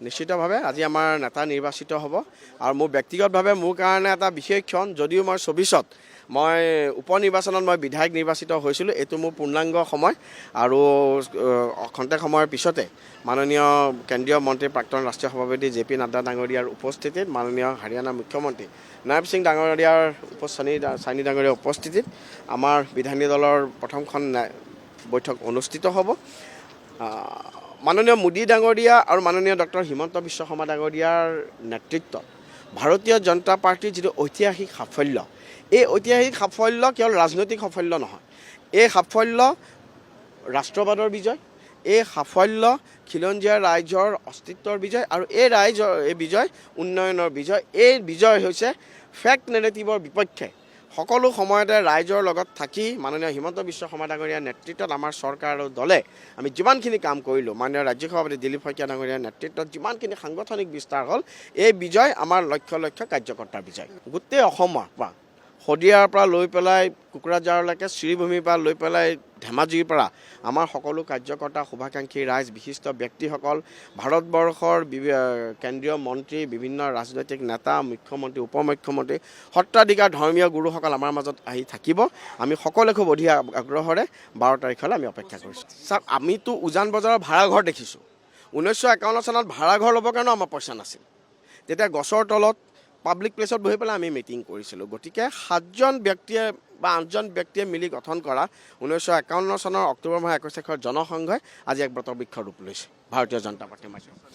নিশ্চিতভাৱে আজি আমাৰ নেতা নিৰ্বাচিত হ'ব আৰু মোৰ ব্যক্তিগতভাৱে মোৰ কাৰণে এটা বিশেষ ক্ষণ যদিও মই 24ত মই উপনিৰ্বাচনত মই বিধায়ক নিৰ্বাচিত হৈছিলোঁ এইটো মোৰ পূৰ্ণাংগ সময় আৰু খন্তেক সময়ৰ পিছতে মাননীয় কেন্দ্ৰীয় মন্ত্ৰী প্ৰাক্তন ৰাষ্ট্ৰীয় সভাপতি জে.পি. নাড্ডা ডাঙৰীয়াৰ উপস্থিতিত মাননীয় হাৰিয়ানা মুখ্যমন্ত্ৰী নায়ব সিং ডাঙৰীয়াৰ চাইনি ডাঙৰীয়াৰ উপস্থিতিত আমাৰ বিধায়িনী দলৰ প্ৰথমখন বৈঠক অনুষ্ঠিত হ'ব। মাননীয় মোদী ডাঙৰীয়া আৰু মাননীয় ডক্টৰ হিমন্ত বিশ্ব শৰ্মা ডাঙৰীয়াৰ নেতৃত্বত ভাৰতীয় জনতা পাৰ্টীৰ যিটো ঐতিহাসিক সাফল্য এই ঐতিহাসিক সাফল্য কেৱল ৰাজনৈতিক সাফল্য নহয়, এই সাফল্য ৰাষ্ট্ৰবাদৰ বিজয়, এই সাফল্য খিলঞ্জীয়া ৰাইজৰ অস্তিত্বৰ বিজয় আৰু এই বিজয় উন্নয়নৰ বিজয়। এই বিজয় হৈছে ফেক নেৰেটিভৰ বিপক্ষে সকলো সময়তে ৰাইজৰ লগত থাকি মাননীয় হিমন্ত বিশ্ব শৰ্মা ডাঙৰীয়াৰ নেতৃত্বত আমাৰ চৰকাৰ আৰু দলে আমি যিমানখিনি কাম কৰিলোঁ, মাননীয় ৰাজ্য সভাপতি দিলীপ শইকীয়া ডাঙৰীয়াৰ নেতৃত্বত যিমানখিনি সাংগঠনিক বিস্তাৰ হ'ল, এই বিজয় আমাৰ লক্ষ লক্ষ কাৰ্যকৰ্তাৰ বিজয়। গোটেই অসমৰ পৰা শদিয়াৰ পৰা লৈ পেলাই কোকৰাঝাৰলৈকে শ্ৰীভূমিৰ পৰা লৈ পেলাই ধেমাজিৰ পৰা আমাৰ সকলো কাৰ্যকৰ্তা, শুভাকাংক্ষী ৰাইজ, বিশিষ্ট ব্যক্তিসকল, ভাৰতবৰ্ষৰ কেন্দ্ৰীয় মন্ত্ৰী, বিভিন্ন ৰাজনৈতিক নেতা, মুখ্যমন্ত্ৰী, উপমুখ্যমন্ত্ৰী, সত্ৰাধিকাৰ ধৰ্মীয় গুৰুসকল আমাৰ মাজত আহি থাকিব। আমি সকলোৱে খুব অধিক আগ্ৰহেৰে 12 তাৰিখলৈ আমি অপেক্ষা কৰিছোঁ। চাওক, আমিতো উজান বজাৰৰ ভাড়াঘৰ দেখিছোঁ। 1951 চনত ভাড়াঘৰ ল'বৰ কাৰণেও আমাৰ পইচা নাছিল। তেতিয়া গছৰ তলত পাব্লিক প্লেচত বহি পেলাই আমি মিটিং কৰিছিলোঁ। গতিকে 7জন ব্যক্তিয়ে বা 8জন ব্যক্তিয়ে মিলি গঠন কৰা 1951 চনৰ অক্টোবৰ মাহৰ 21 তাৰিখৰ জনসংঘই আজি এক বটবৃক্ষ ৰূপ লৈছে ভাৰতীয় জনতা পাৰ্টীৰ মাজত।